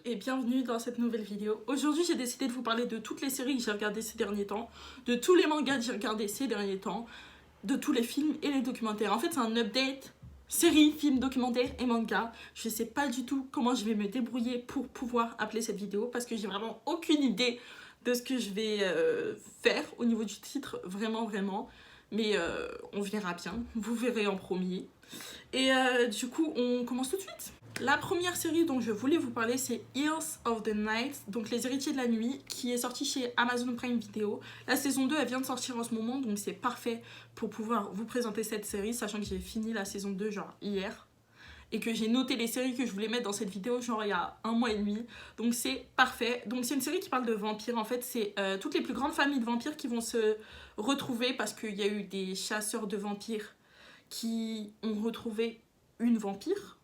et bienvenue dans cette nouvelle vidéo. Aujourd'hui j'ai décidé de vous parler de toutes les séries que j'ai regardées ces derniers temps, de tous les mangas que j'ai regardés ces derniers temps, de tous les films et les documentaires. En fait c'est un update série, film, documentaire et manga. Je sais pas du tout comment je vais me débrouiller pour pouvoir appeler cette vidéo parce que j'ai vraiment aucune idée de ce que je vais faire au niveau du titre, vraiment. Mais on verra bien, vous verrez en premier. Et du coup on commence tout de suite. La première série dont je voulais vous parler, c'est Ears of the Night, donc Les Héritiers de la Nuit, qui est sortie chez Amazon Prime Video. La saison 2, elle vient de sortir en ce moment, donc c'est parfait pour pouvoir vous présenter cette série, sachant que j'ai fini la saison 2 genre hier, et que j'ai noté les séries que je voulais mettre dans cette vidéo genre il y a 1 mois et demi, donc c'est parfait. Donc c'est une série qui parle de vampires, en fait c'est toutes les plus grandes familles de vampires qui vont se retrouver parce qu'il y a eu des chasseurs de vampires qui ont retrouvé une vampire.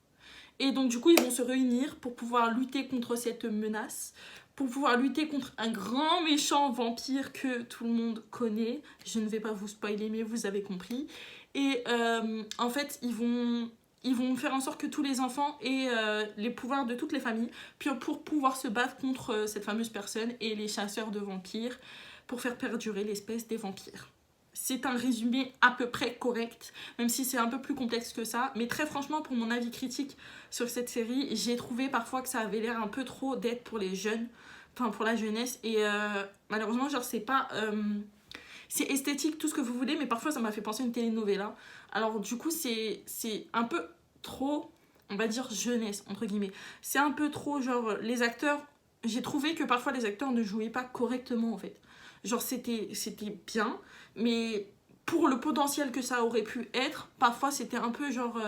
Et donc du coup ils vont se réunir pour pouvoir lutter contre cette menace, pour pouvoir lutter contre un grand méchant vampire que tout le monde connaît. Je ne vais pas vous spoiler mais vous avez compris. Et en fait ils vont faire en sorte que tous les enfants aient les pouvoirs de toutes les familles puis pour pouvoir se battre contre cette fameuse personne et les chasseurs de vampires pour faire perdurer l'espèce des vampires. C'est un résumé à peu près correct, même si c'est un peu plus complexe que ça. Mais très franchement, pour mon avis critique sur cette série, j'ai trouvé parfois que ça avait l'air un peu trop d'être pour les jeunes, enfin pour la jeunesse. Et malheureusement, genre c'est pas... c'est esthétique, tout ce que vous voulez, mais parfois ça m'a fait penser à une telenovela. Alors du coup, c'est un peu trop, on va dire jeunesse, entre guillemets. C'est un peu trop, genre, les acteurs... J'ai trouvé que parfois les acteurs ne jouaient pas correctement, en fait. Genre c'était bien, mais pour le potentiel que ça aurait pu être, parfois c'était un peu genre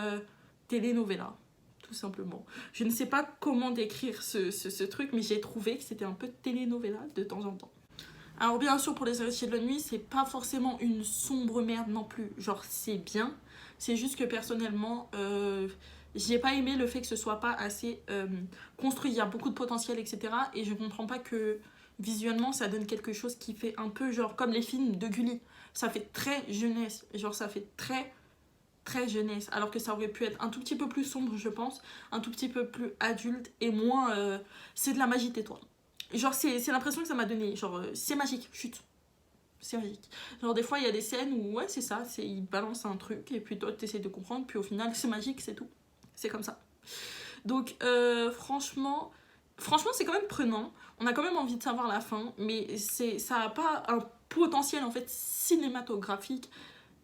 telenovela, tout simplement. Je ne sais pas comment décrire ce truc, mais j'ai trouvé que c'était un peu telenovela de temps en temps. Alors bien sûr pour Les Héritiers de la Nuit, c'est pas forcément une sombre merde non plus, genre c'est bien, c'est juste que personnellement... j'ai pas aimé le fait que ce soit pas assez construit, il y a beaucoup de potentiel, etc. Et je comprends pas que visuellement ça donne quelque chose qui fait un peu genre comme les films de Gulli. Ça fait très jeunesse, genre ça fait très jeunesse. Alors que ça aurait pu être un tout petit peu plus sombre, je pense, un tout petit peu plus adulte et moins c'est de la magie, tais-toi. Genre c'est l'impression que ça m'a donné, genre c'est magique, chut. C'est magique. Genre des fois il y a des scènes où ouais c'est ça, ils balancent un truc et puis toi t'essaies de comprendre puis au final c'est magique, c'est tout. C'est comme ça. Donc franchement c'est quand même prenant. On a quand même envie de savoir la fin, mais ça n'a pas un potentiel en fait cinématographique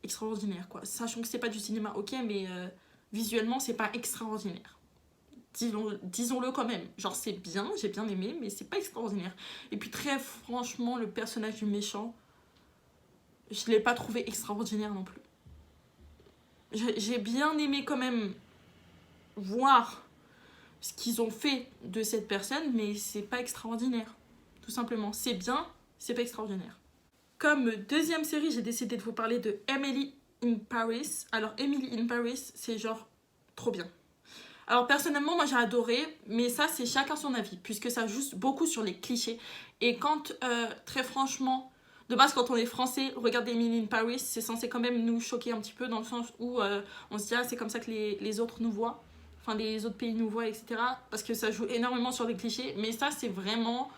extraordinaire quoi. Sachant que c'est pas du cinéma, ok, mais visuellement c'est pas extraordinaire. Disons-le quand même. Genre c'est bien, j'ai bien aimé, mais c'est pas extraordinaire. Et puis très franchement, le personnage du méchant, je l'ai pas trouvé extraordinaire non plus. J'ai bien aimé quand même voir ce qu'ils ont fait de cette personne, mais c'est pas extraordinaire. Tout simplement. C'est bien, c'est pas extraordinaire. Comme deuxième série, j'ai décidé de vous parler de Emily in Paris. Alors, Emily in Paris, c'est genre trop bien. Alors, personnellement, moi j'ai adoré, mais ça, c'est chacun son avis, puisque ça joue beaucoup sur les clichés. Et quand, très franchement, de base, quand on est français, regarder Emily in Paris, c'est censé quand même nous choquer un petit peu, dans le sens où on se dit, ah, c'est comme ça que les autres nous voient. Enfin les autres pays nous voient, etc. Parce que ça joue énormément sur les clichés. Mais ça, c'est vraiment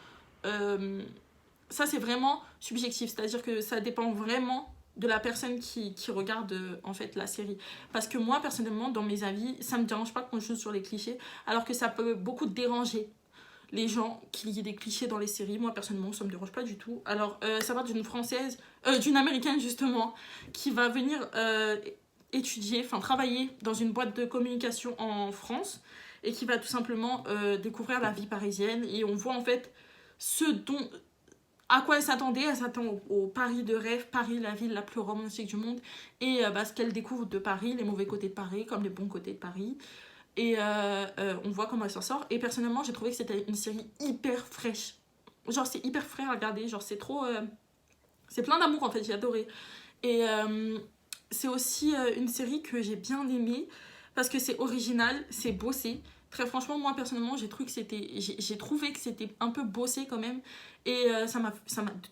subjectif. C'est-à-dire que ça dépend vraiment de la personne qui regarde en fait la série. Parce que moi, personnellement, dans mes avis, ça me dérange pas qu'on joue sur les clichés. Alors que ça peut beaucoup déranger les gens qu'il y ait des clichés dans les séries. Moi, personnellement, ça me dérange pas du tout. Alors, ça va d'une française, d'une américaine justement, qui va venir... étudier, enfin travailler dans une boîte de communication en France et qui va tout simplement découvrir la vie parisienne et on voit en fait à quoi elle s'attend au Paris de rêve, Paris la ville la plus romantique du monde et ce qu'elle découvre de Paris, les mauvais côtés de Paris comme les bons côtés de Paris et on voit comment elle s'en sort et personnellement j'ai trouvé que c'était une série hyper fraîche, genre c'est hyper frais à regarder, genre c'est trop c'est plein d'amour en fait, j'ai adoré et c'est aussi une série que j'ai bien aimée parce que c'est original, c'est bossé. Très franchement, moi personnellement, j'ai trouvé que c'était un peu bossé quand même. Et ça m'a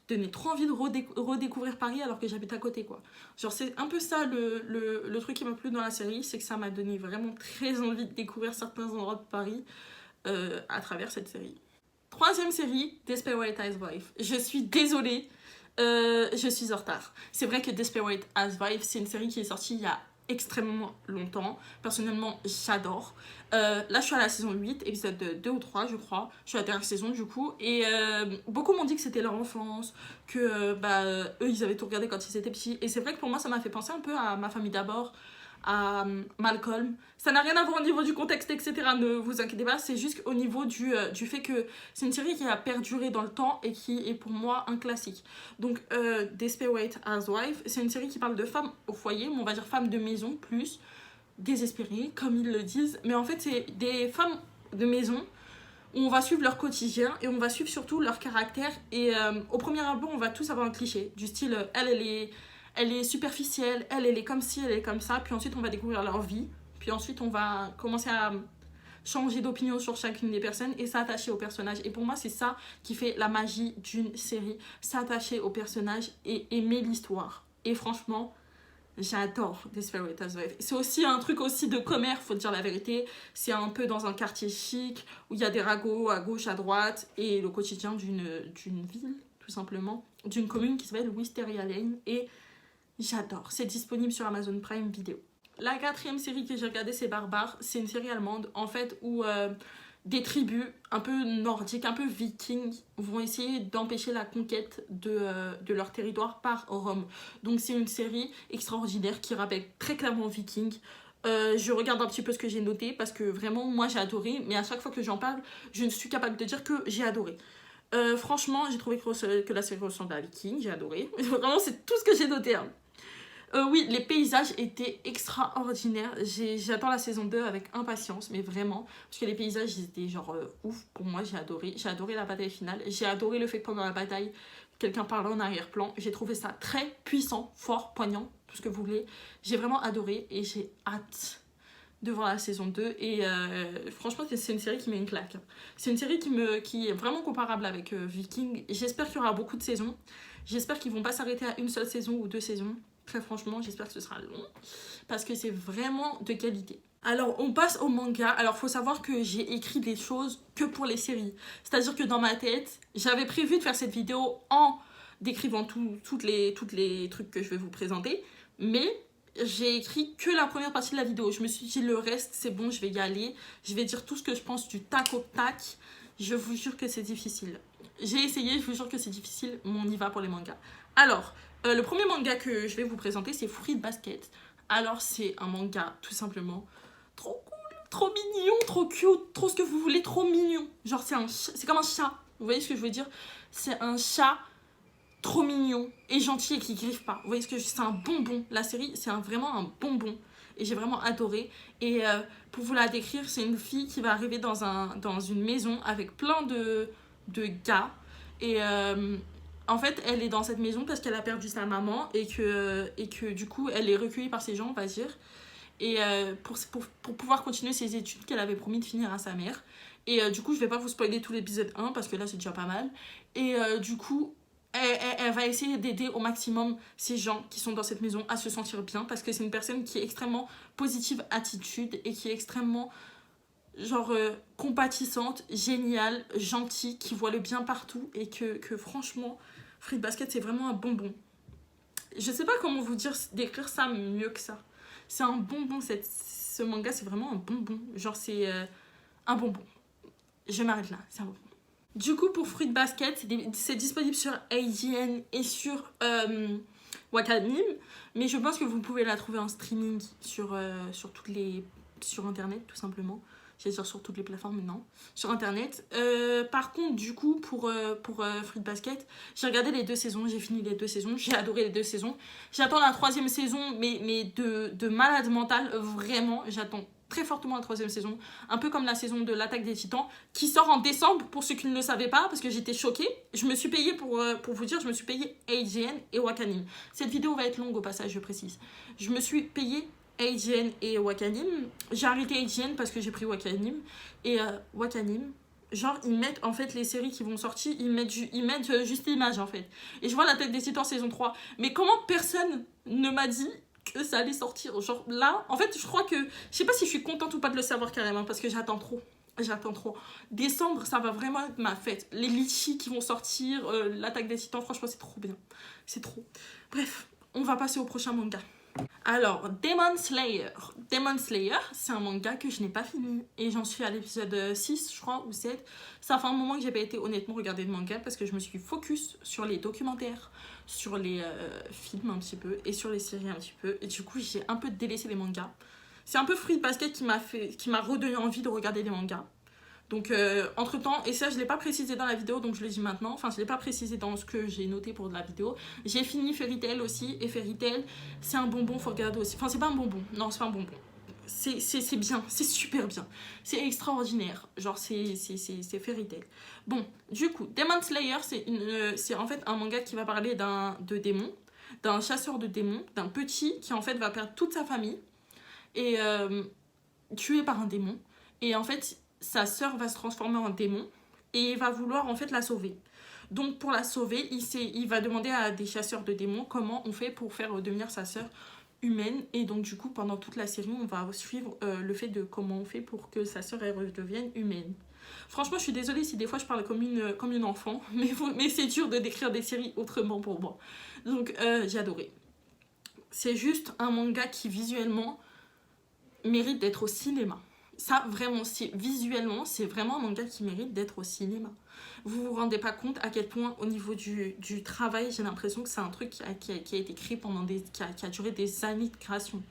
donné trop envie de redécouvrir Paris alors que j'habite à côté, quoi. Genre, c'est un peu ça le truc qui m'a plu dans la série, c'est que ça m'a donné vraiment très envie de découvrir certains endroits de Paris. à travers cette série. Troisième série, Desperate Housewives. Je suis désolée, je suis en retard. C'est vrai que Desperate Housewives, c'est une série qui est sortie il y a extrêmement longtemps. Personnellement, j'adore. Là, je suis à la saison 8, épisode 2 ou 3, je crois. Je suis à la dernière saison, du coup. Et beaucoup m'ont dit que c'était leur enfance, que eux, ils avaient tout regardé quand ils étaient petits. Et c'est vrai que pour moi, ça m'a fait penser un peu à Ma famille d'abord, à Malcolm. Ça n'a rien à voir au niveau du contexte, etc. Ne vous inquiétez pas, c'est juste au niveau du fait que c'est une série qui a perduré dans le temps et qui est pour moi un classique. Donc, Desperate Housewives, c'est une série qui parle de femmes au foyer, mais on va dire femmes de maison plus, désespérées, comme ils le disent. Mais en fait, c'est des femmes de maison où on va suivre leur quotidien et on va suivre surtout leur caractère. Et au premier abord, on va tous avoir un cliché du style, elle est superficielle, elle est comme ci, elle est comme ça. Puis ensuite, on va découvrir leur vie. Puis ensuite, on va commencer à changer d'opinion sur chacune des personnes et s'attacher aux personnages. Et pour moi, c'est ça qui fait la magie d'une série. S'attacher aux personnages et aimer l'histoire. Et franchement, j'adore Desperate Housewives. C'est aussi un truc aussi de commerce, faut dire la vérité. C'est un peu dans un quartier chic où il y a des ragots à gauche, à droite et le quotidien d'une ville, tout simplement, d'une commune qui s'appelle Wisteria Lane. Et j'adore. C'est disponible sur Amazon Prime Video. La quatrième série que j'ai regardée, c'est Barbare. C'est une série allemande, en fait, où des tribus un peu nordiques, un peu vikings, vont essayer d'empêcher la conquête de leur territoire par Rome. Donc c'est une série extraordinaire qui rappelle très clairement Viking. Je regarde un petit peu ce que j'ai noté parce que vraiment, moi, j'ai adoré. Mais à chaque fois que j'en parle, je ne suis capable de dire que j'ai adoré. Franchement, j'ai trouvé que la série ressemble à Viking. J'ai adoré. Vraiment, c'est tout ce que j'ai noté, hein. Oui, les paysages étaient extraordinaires. J'attends la saison 2 avec impatience, mais vraiment. Parce que les paysages, ils étaient genre ouf. Pour moi, j'ai adoré. J'ai adoré la bataille finale. J'ai adoré le fait que pendant la bataille, quelqu'un parlait en arrière-plan. J'ai trouvé ça très puissant, fort, poignant, tout ce que vous voulez. J'ai vraiment adoré et j'ai hâte de voir la saison 2. Et franchement, c'est une série qui met une claque. C'est une série qui est vraiment comparable avec Viking. J'espère qu'il y aura beaucoup de saisons. J'espère qu'ils vont pas s'arrêter à une seule saison ou 2 saisons. Très franchement, j'espère que ce sera long parce que c'est vraiment de qualité. Alors, on passe au manga. Alors, faut savoir que j'ai écrit des choses que pour les séries. C'est-à-dire que dans ma tête, j'avais prévu de faire cette vidéo en décrivant toutes les trucs que je vais vous présenter. Mais j'ai écrit que la première partie de la vidéo. Je me suis dit, le reste, c'est bon, je vais y aller. Je vais dire tout ce que je pense du tac au tac. Je vous jure que c'est difficile. J'ai essayé, je vous jure que c'est difficile, mais on y va pour les mangas. Alors, le premier manga que je vais vous présenter, c'est Fruit Basket. Alors, c'est un manga, tout simplement, trop cool, trop mignon, trop cute, trop ce que vous voulez, trop mignon. Genre, c'est comme un chat. Vous voyez ce que je veux dire? C'est un chat trop mignon et gentil et qui griffe pas. Vous voyez ce que c'est un bonbon. La série, c'est vraiment un bonbon. Et j'ai vraiment adoré. Et pour vous la décrire, c'est une fille qui va arriver dans une maison avec plein de gars. Et en fait, elle est dans cette maison parce qu'elle a perdu sa maman et que du coup, elle est recueillie par ses gens, on va dire. Et pour pouvoir continuer ses études qu'elle avait promis de finir à sa mère. Et du coup, je vais pas vous spoiler tout l'épisode 1 parce que là, c'est déjà pas mal. Et du coup, elle va essayer d'aider au maximum ces gens qui sont dans cette maison à se sentir bien parce que c'est une personne qui est extrêmement positive attitude et qui est extrêmement genre compatissante, géniale, gentille, qui voit le bien partout et que franchement, Fruit Basket, c'est vraiment un bonbon. Je sais pas comment vous décrire ça mieux que ça. C'est un bonbon, ce manga, c'est vraiment un bonbon. Genre, c'est un bonbon. Je m'arrête là, c'est un bonbon. Du coup, pour Fruit Basket, c'est disponible sur IGN et sur Wakanim, mais je pense que vous pouvez la trouver en streaming sur internet, tout simplement. J'allais dire sur toutes les plateformes, mais non, sur internet. Par contre, du coup, pour Fruit Basket, j'ai regardé les 2 saisons, j'ai fini les 2 saisons, j'ai adoré les 2 saisons. J'attends la 3e saison, mais de malade mental, vraiment, j'attends très fortement la 3e saison, un peu comme la saison de l'Attaque des Titans, qui sort en décembre, pour ceux qui ne le savaient pas, parce que j'étais choquée. Je me suis payée, pour vous dire, je me suis payée IGN et Wakanim. Cette vidéo va être longue au passage, je précise. Je me suis payée IGN et Wakanim. J'ai arrêté IGN parce que j'ai pris Wakanim. Et Wakanim, genre, ils mettent en fait les séries qui vont sortir, ils mettent juste l'image en fait. Et je vois La Tête des Titans saison 3. Mais comment personne ne m'a dit que ça allait sortir? Genre là, en fait, je crois que... Je sais pas si je suis contente ou pas de le savoir carrément parce que j'attends trop. J'attends trop. Décembre, ça va vraiment être ma fête. Les litchis qui vont sortir, l'attaque des titans, franchement, c'est trop bien. C'est trop. Bref, on va passer au prochain manga. Alors, Demon Slayer. Demon Slayer, c'est un manga que je n'ai pas fini. Et j'en suis à l'épisode 6, je crois, ou 7. Ça fait un moment que j'ai pas été honnêtement regarder de manga parce que je me suis focus sur les documentaires, sur les films un petit peu et sur les séries un petit peu. Et du coup, j'ai un peu délaissé les mangas. C'est un peu Fruit Basket qui m'a redonné envie de regarder des mangas. Donc, entre temps, et ça, je ne l'ai pas précisé dans la vidéo, donc je le dis maintenant. Enfin, je ne l'ai pas précisé dans ce que j'ai noté pour la vidéo. J'ai fini Fairy Tail aussi, et Fairy Tail, c'est un bonbon, faut regarder aussi. Enfin, c'est pas un bonbon, non, c'est pas un bonbon. C'est bien, c'est super bien. C'est extraordinaire. Genre, c'est Fairy Tail. Bon, du coup, Demon Slayer, c'est en fait un manga qui va parler de démons, d'un chasseur de démons, d'un petit qui en fait va perdre toute sa famille et tué par un démon. Et en fait, sa sœur va se transformer en démon et va vouloir en fait la sauver. Donc pour la sauver, il va demander à des chasseurs de démons comment on fait pour faire devenir sa sœur humaine. Et donc du coup, pendant toute la série, on va suivre le fait de comment on fait pour que sa sœur redevienne humaine. Franchement, je suis désolée si des fois je parle comme une enfant, mais c'est dur de décrire des séries autrement pour moi. Donc j'ai adoré. C'est juste un manga qui visuellement mérite d'être au cinéma. Ça, vraiment, visuellement, c'est vraiment un manga qui mérite d'être au cinéma. Vous vous rendez pas compte à quel point, au niveau du travail, j'ai l'impression que c'est un truc qui a été créé qui a duré des années de création.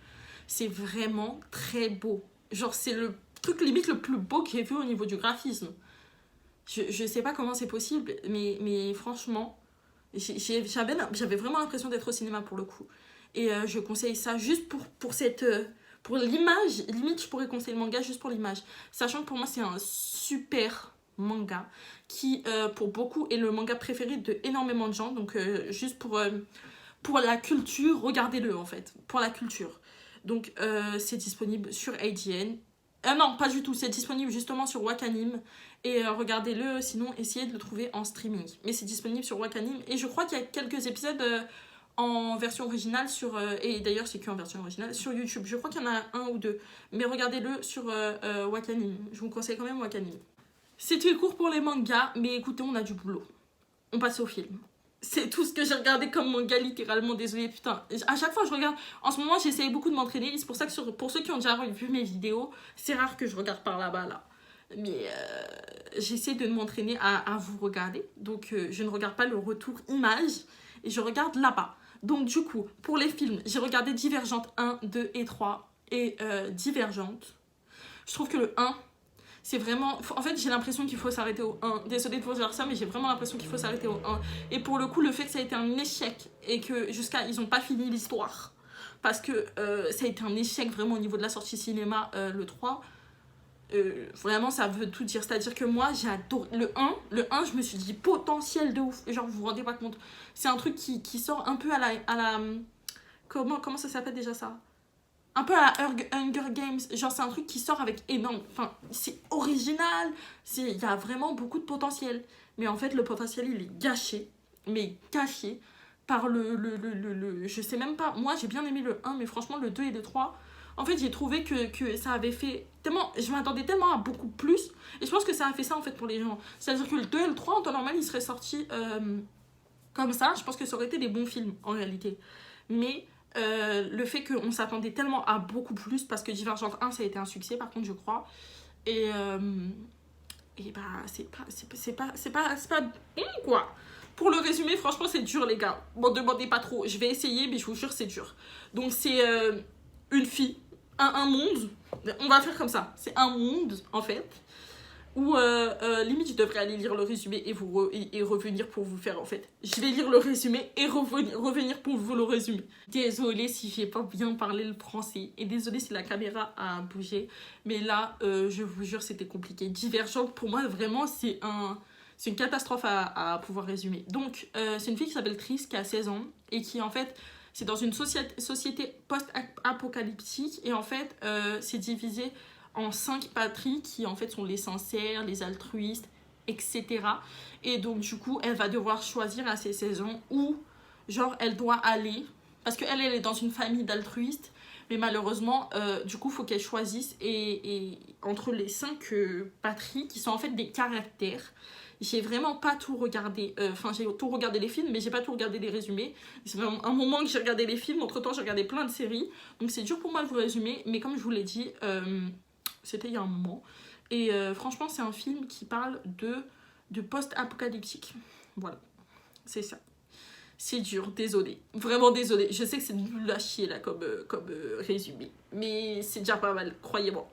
C'est vraiment très beau. Genre, c'est le truc limite le plus beau que j'ai vu au niveau du graphisme. Je sais pas comment c'est possible, mais franchement, j'avais vraiment l'impression d'être au cinéma pour le coup. Et je conseille ça juste pour cette... pour l'image, limite je pourrais conseiller le manga juste pour l'image. Sachant que pour moi c'est un super manga qui pour beaucoup est le manga préféré de énormément de gens. Donc juste pour la culture, regardez-le en fait. Pour la culture. Donc c'est disponible sur ADN. Non, pas du tout, c'est disponible justement sur Wakanim. Et regardez-le, sinon essayez de le trouver en streaming. Mais c'est disponible sur Wakanim. Et je crois qu'il y a quelques épisodes... en version originale et d'ailleurs c'est qu'en version originale sur YouTube. Je crois qu'il y en a un ou deux, mais regardez-le sur Wakanim. Je vous conseille quand même Wakanim. C'était court pour les mangas, mais écoutez, on a du boulot. On passe au film. C'est tout ce que j'ai regardé comme manga, littéralement. Désolée, putain. À chaque fois, je regarde. En ce moment, j'essaye beaucoup de m'entraîner. C'est pour ça que pour ceux qui ont déjà vu mes vidéos, c'est rare que je regarde par là-bas, là. Mais j'essaie de m'entraîner à vous regarder. Donc, je ne regarde pas le retour image. Et je regarde là-bas. Donc, du coup, pour les films, j'ai regardé Divergente 1, 2 et 3. Et Divergente. Je trouve que le 1... c'est vraiment... En fait, j'ai l'impression qu'il faut s'arrêter au 1. Désolée de vous dire ça, mais j'ai vraiment l'impression qu'il faut s'arrêter au 1. Et pour le coup, le fait que ça a été un échec et que ils n'ont pas fini l'histoire, parce que ça a été un échec vraiment au niveau de la sortie cinéma, le 3, vraiment, ça veut tout dire. C'est-à-dire que moi, j'ai adoré le 1. Le 1, je me suis dit potentiel de ouf. Genre, vous vous rendez pas compte. C'est un truc qui sort un peu à la... Comment ça s'appelle déjà ça ? Un peu à la Hunger Games, genre c'est un truc qui sort avec énorme, enfin c'est original, il y a vraiment beaucoup de potentiel, mais en fait le potentiel il est gâché, mais gâché par je sais même pas, moi j'ai bien aimé le 1, mais franchement le 2 et le 3, en fait j'ai trouvé que ça avait fait tellement, je m'attendais tellement à beaucoup plus, et je pense que ça a fait ça en fait pour les gens, c'est-à-dire que le 2 et le 3 en temps normal ils seraient sortis comme ça, je pense que ça aurait été des bons films en réalité, mais... le fait qu'on s'attendait tellement à beaucoup plus, parce que Divergente 1 ça a été un succès par contre je crois, et bah c'est pas bon quoi. Pour le résumé, franchement c'est dur les gars, m'en demandez pas trop, je vais essayer mais je vous jure c'est dur. Donc c'est une fille, un monde, on va faire comme ça, c'est un monde en fait où limite je devrais aller lire le résumé et revenir pour vous faire en fait. Je vais lire le résumé et revenir pour vous le résumer. Désolée si j'ai pas bien parlé le français et désolée si la caméra a bougé, mais là je vous jure c'était compliqué. Divergente pour moi vraiment c'est une catastrophe à pouvoir résumer. Donc c'est une fille qui s'appelle Tris qui a 16 ans et qui en fait c'est dans une société post-apocalyptique et en fait c'est divisé en 5 patries qui en fait sont les sincères, les altruistes, etc. Et donc du coup elle va devoir choisir à ses 16 ans où genre elle doit aller, parce qu'elle est dans une famille d'altruistes, mais malheureusement, du coup, il faut qu'elle choisisse. Et entre les 5 patries, qui sont en fait des caractères, j'ai vraiment pas tout regardé. Enfin, j'ai tout regardé les films, mais j'ai pas tout regardé les résumés. C'est vraiment un moment que j'ai regardé les films. Entre-temps, j'ai regardé plein de séries. Donc, c'est dur pour moi de vous résumer. Mais comme je vous l'ai dit, c'était il y a un moment. Et franchement, c'est un film qui parle de post-apocalyptique. Voilà, c'est ça. C'est dur, désolé. Vraiment désolé. Je sais que c'est nul à chier là comme résumé. Mais c'est déjà pas mal, croyez-moi.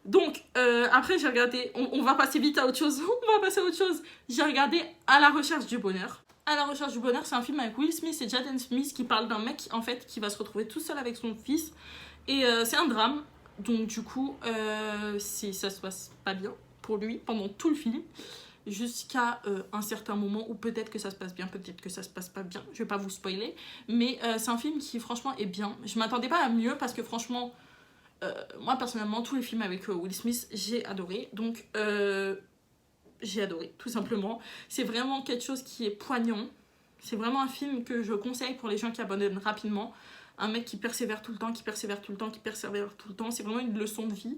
Donc, après j'ai regardé... On va passer vite à autre chose. On va passer à autre chose. J'ai regardé À la recherche du bonheur. À la recherche du bonheur, c'est un film avec Will Smith et Jaden Smith qui parle d'un mec en fait qui va se retrouver tout seul avec son fils. Et c'est un drame. Donc du coup, ça se passe pas bien pour lui pendant tout le film. Jusqu'à un certain moment où peut-être que ça se passe bien, peut-être que ça se passe pas bien. Je vais pas vous spoiler. Mais c'est un film qui franchement est bien. Je m'attendais pas à mieux parce que franchement, moi personnellement, tous les films avec Will Smith, j'ai adoré. Donc j'ai adoré, tout simplement. C'est vraiment quelque chose qui est poignant. C'est vraiment un film que je conseille pour les gens qui abandonnent rapidement. Un mec qui persévère tout le temps, qui persévère tout le temps, qui persévère tout le temps. C'est vraiment une leçon de vie.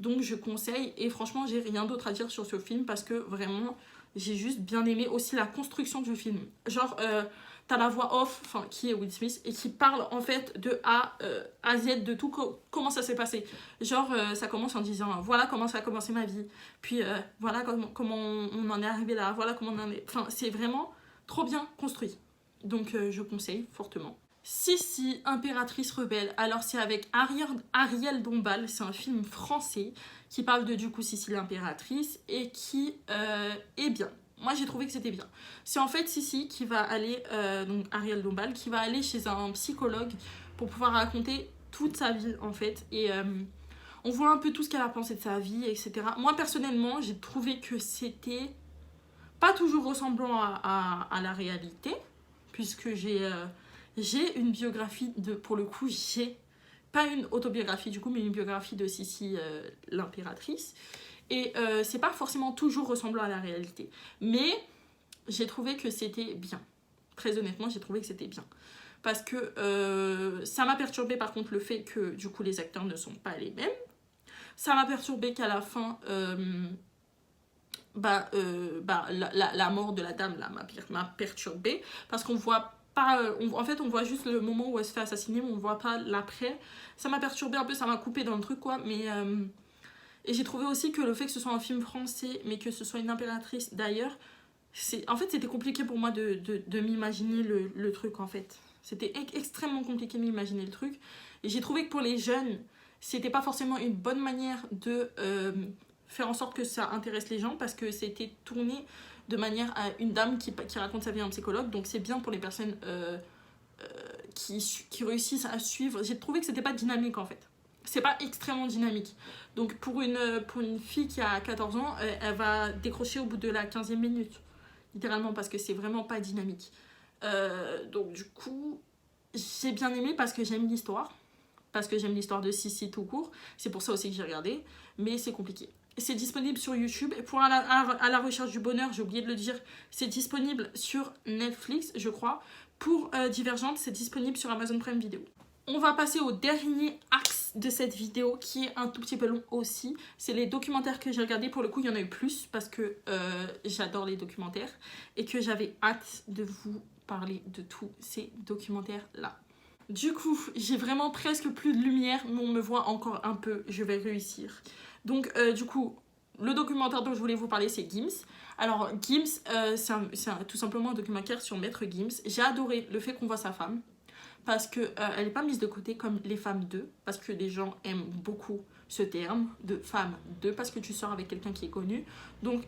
Donc je conseille. Et franchement, j'ai rien d'autre à dire sur ce film parce que vraiment, j'ai juste bien aimé aussi la construction du film. Genre, t'as la voix off, enfin, qui est Will Smith, et qui parle en fait de A à Z, de tout comment ça s'est passé. Genre, ça commence en disant, voilà comment ça a commencé ma vie. Puis, voilà comment on en est arrivé là. Voilà comment on en est... Enfin, c'est vraiment trop bien construit. Donc, je conseille fortement. Sissi, impératrice rebelle. Alors c'est avec Ariel Dombal, c'est un film français qui parle de du coup Sissi l'impératrice et qui est bien. Moi j'ai trouvé que c'était bien. C'est en fait Sissi qui va aller, donc Ariel Dombal, qui va aller chez un psychologue pour pouvoir raconter toute sa vie en fait. Et on voit un peu tout ce qu'elle a pensé de sa vie, etc. Moi personnellement j'ai trouvé que c'était pas toujours ressemblant à la réalité, puisque j'ai une biographie pour le coup, j'ai pas une autobiographie du coup, mais une biographie de Sissi l'impératrice. Et c'est pas forcément toujours ressemblant à la réalité. Mais j'ai trouvé que c'était bien. Très honnêtement, j'ai trouvé que c'était bien. Parce que ça m'a perturbé par contre le fait que du coup les acteurs ne sont pas les mêmes. Ça m'a perturbé qu'à la fin, la mort de la dame là m'a perturbé. Parce qu'on voit pas, en fait on voit juste le moment où elle se fait assassiner, mais on voit pas l'après. Ça m'a perturbé un peu, ça m'a coupé dans le truc quoi, mais et j'ai trouvé aussi que le fait que ce soit un film français mais que ce soit une impératrice d'ailleurs, en fait c'était compliqué pour moi de m'imaginer le truc en fait. C'était extrêmement compliqué de m'imaginer le truc, et j'ai trouvé que pour les jeunes c'était pas forcément une bonne manière de faire en sorte que ça intéresse les gens, parce que c'était tourné de manière à une dame qui raconte sa vie à un psychologue. Donc c'est bien pour les personnes qui réussissent à suivre. J'ai trouvé que c'était pas dynamique en fait. C'est pas extrêmement dynamique. Donc pour une fille qui a 14 ans, elle va décrocher au bout de la 15e minute. Littéralement, parce que c'est vraiment pas dynamique. Donc du coup, j'ai bien aimé parce que j'aime l'histoire. Parce que j'aime l'histoire de Sissi tout court. C'est pour ça aussi que j'ai regardé. Mais c'est compliqué. C'est disponible sur YouTube. Et pour à la recherche du bonheur, j'ai oublié de le dire, c'est disponible sur Netflix, je crois. Pour Divergente, c'est disponible sur Amazon Prime Video. On va passer au dernier axe de cette vidéo, qui est un tout petit peu long aussi. C'est les documentaires que j'ai regardés. Pour le coup, il y en a eu plus parce que j'adore les documentaires et que j'avais hâte de vous parler de tous ces documentaires-là. Du coup, j'ai vraiment presque plus de lumière, mais on me voit encore un peu, je vais réussir. Donc, du coup, le documentaire dont je voulais vous parler, c'est Gims. Alors, Gims, c'est tout simplement un documentaire sur Maître Gims. J'ai adoré le fait qu'on voit sa femme, parce qu'elle n'est pas mise de côté comme les femmes d'eux, parce que les gens aiment beaucoup ce terme de femme d'eux, parce que tu sors avec quelqu'un qui est connu. Donc,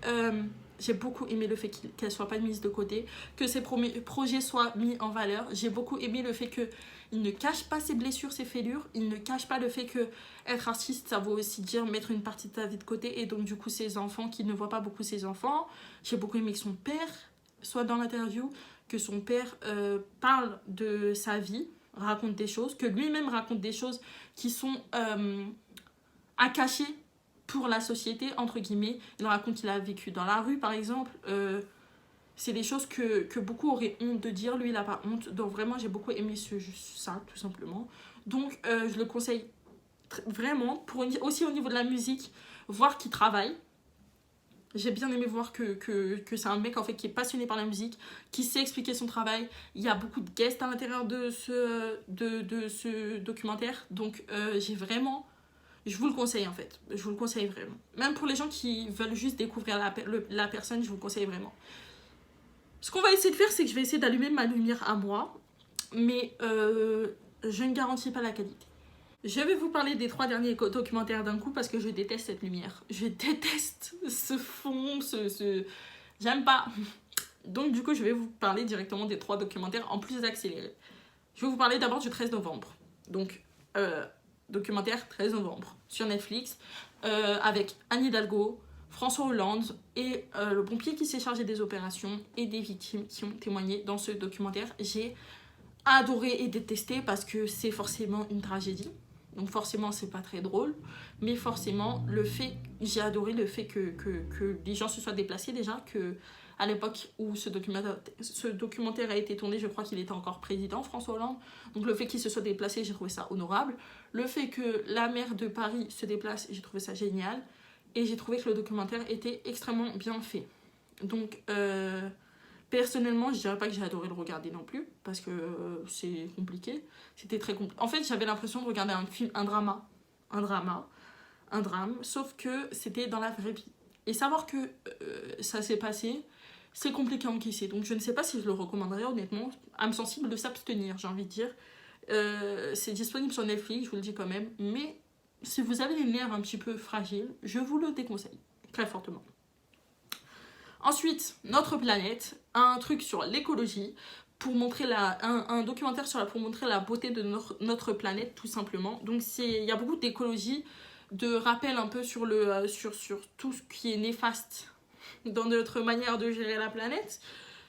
j'ai beaucoup aimé le fait qu'elle ne soit pas mise de côté, que ses projets soient mis en valeur. J'ai beaucoup aimé le fait qu'il ne cache pas ses blessures, ses fêlures. Il ne cache pas le fait que être artiste, ça veut aussi dire mettre une partie de ta vie de côté. Et donc, du coup, ses enfants, qui ne voient pas beaucoup ses enfants. J'ai beaucoup aimé que son père soit dans l'interview, que son père parle de sa vie, raconte des choses, que lui-même raconte des choses qui sont à cacher pour la société, entre guillemets. Il raconte qu'il a vécu dans la rue, par exemple. C'est des choses que beaucoup auraient honte de dire. Lui, il n'a pas honte. Donc vraiment, j'ai beaucoup aimé ça, tout simplement. Donc je le conseille vraiment. Aussi au niveau de la musique, voir qu'il travaille. J'ai bien aimé voir que c'est un mec en fait qui est passionné par la musique, qui sait expliquer son travail. Il y a beaucoup de guests à l'intérieur de ce documentaire. Donc j'ai vraiment... Je vous le conseille en fait. Je vous le conseille vraiment. Même pour les gens qui veulent juste découvrir la personne, je vous le conseille vraiment. Ce qu'on va essayer de faire, c'est que je vais essayer d'allumer ma lumière à moi. Mais je ne garantis pas la qualité. Je vais vous parler des 3 derniers documentaires d'un coup parce que je déteste cette lumière. Je déteste ce fond, j'aime pas. Donc du coup, je vais vous parler directement des 3 documentaires en plus accéléré. Je vais vous parler d'abord du 13 novembre. Donc, documentaire 13 novembre sur Netflix avec Anne Hidalgo, François Hollande et le pompier qui s'est chargé des opérations et des victimes qui ont témoigné dans ce documentaire. J'ai adoré et détesté parce que c'est forcément une tragédie. Donc forcément, c'est pas très drôle. Mais forcément, j'ai adoré le fait que les gens se soient déplacés déjà. À l'époque où ce documentaire a été tourné, je crois qu'il était encore président, François Hollande. Donc le fait qu'il se soit déplacé, j'ai trouvé ça honorable. Le fait que la maire de Paris se déplace, j'ai trouvé ça génial. Et j'ai trouvé que le documentaire était extrêmement bien fait. Donc... personnellement, je dirais pas que j'ai adoré le regarder non plus, parce que c'est compliqué. C'était très compliqué. En fait, j'avais l'impression de regarder un drame, sauf que c'était dans la vraie vie. Et savoir que ça s'est passé, c'est compliqué à encaisser. Donc je ne sais pas si je le recommanderais, honnêtement. Âme sensible de s'abstenir, j'ai envie de dire. C'est disponible sur Netflix, je vous le dis quand même. Mais si vous avez les nerfs un petit peu fragiles, je vous le déconseille, très fortement. Ensuite, Notre planète, un truc sur l'écologie, pour montrer un documentaire pour montrer la beauté de notre planète, tout simplement. Donc il y a beaucoup d'écologie, de rappel un peu sur tout ce qui est néfaste dans notre manière de gérer la planète,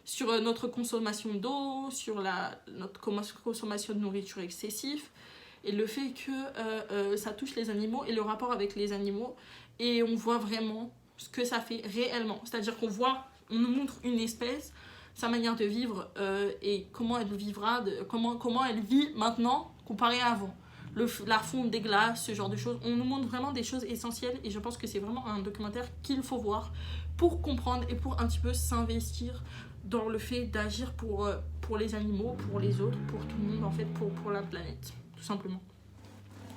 sur notre consommation d'eau, sur notre consommation de nourriture excessive, et le fait que ça touche les animaux et le rapport avec les animaux, et on voit vraiment ce que ça fait réellement. C'est-à-dire on nous montre une espèce, sa manière de vivre et comment elle vivra, comment elle vit maintenant comparé à avant. La fonte des glaces, ce genre de choses. On nous montre vraiment des choses essentielles et je pense que c'est vraiment un documentaire qu'il faut voir pour comprendre et pour un petit peu s'investir dans le fait d'agir pour les animaux, pour les autres, pour tout le monde en fait, pour la planète, tout simplement.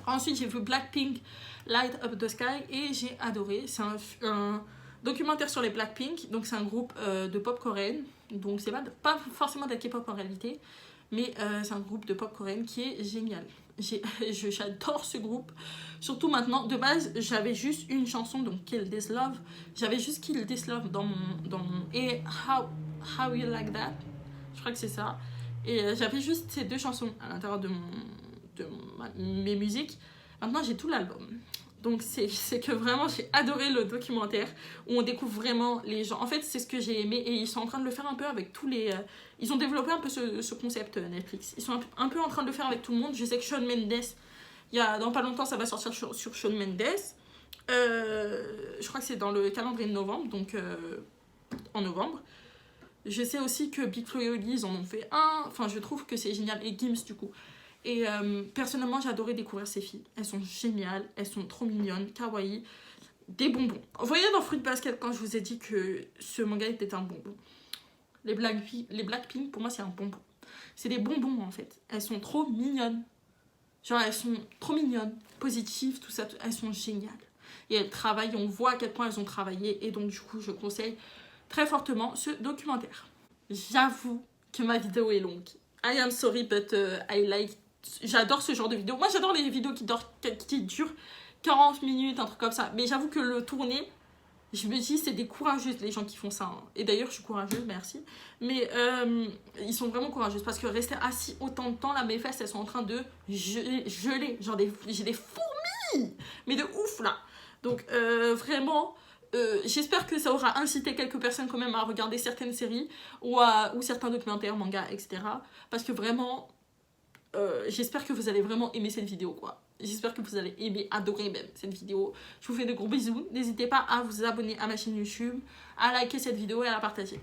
Ensuite, j'ai vu Blackpink, Light Up the Sky et j'ai adoré. C'est un documentaire sur les Blackpink. Donc, c'est un groupe de pop coréenne. Donc, c'est pas forcément de la K-pop en réalité, mais c'est un groupe de pop coréenne qui est génial. J'adore ce groupe. Surtout maintenant, de base, j'avais juste une chanson, donc Kill This Love. J'avais juste Kill This Love dans mon et How You Like That. Je crois que c'est ça. Et j'avais juste ces 2 chansons à l'intérieur de mes musiques. Maintenant j'ai tout l'album, donc c'est que vraiment j'ai adoré le documentaire où on découvre vraiment les gens. En fait c'est ce que j'ai aimé et ils sont en train de le faire un peu avec tous les ils ont développé un peu ce concept Netflix. Ils sont un peu en train de le faire avec tout le monde. Je sais que Shawn Mendes, dans pas longtemps ça va sortir sur Shawn Mendes. Je crois que c'est dans le calendrier de novembre, donc en novembre. Je sais aussi que Big Flo et Oli, ils en ont fait un. Enfin, je trouve que c'est génial. Et Gims, du coup. Et personnellement, j'ai adoré découvrir ces filles. Elles sont géniales, elles sont trop mignonnes, kawaii. Des bonbons. Vous voyez dans Fruit Basket, quand je vous ai dit que ce manga était un bonbon. Les Blackpink, pour moi, c'est un bonbon. C'est des bonbons, en fait. Elles sont trop mignonnes. Genre, elles sont trop mignonnes, positives, tout ça. Elles sont géniales. Et elles travaillent, on voit à quel point elles ont travaillé. Et donc, du coup, je conseille très fortement ce documentaire. J'avoue que ma vidéo est longue. I am sorry, but I like. J'adore ce genre de vidéos. Moi, j'adore les vidéos qui durent 40 minutes, un truc comme ça. Mais j'avoue que le tourner, je me dis, c'est des courageuses, les gens qui font ça. Hein. Et d'ailleurs, je suis courageuse, merci. Mais ils sont vraiment courageuses. Parce que rester assis autant de temps, là, mes fesses, elles sont en train de geler. Genre, j'ai des fourmis. Mais de ouf, là. Donc, vraiment... j'espère que ça aura incité quelques personnes quand même à regarder certaines séries ou certains documentaires, mangas, etc. Parce que vraiment, j'espère que vous allez vraiment aimer cette vidéo, quoi. J'espère que vous allez aimer, adorer même cette vidéo. Je vous fais de gros bisous. N'hésitez pas à vous abonner à ma chaîne YouTube, à liker cette vidéo et à la partager.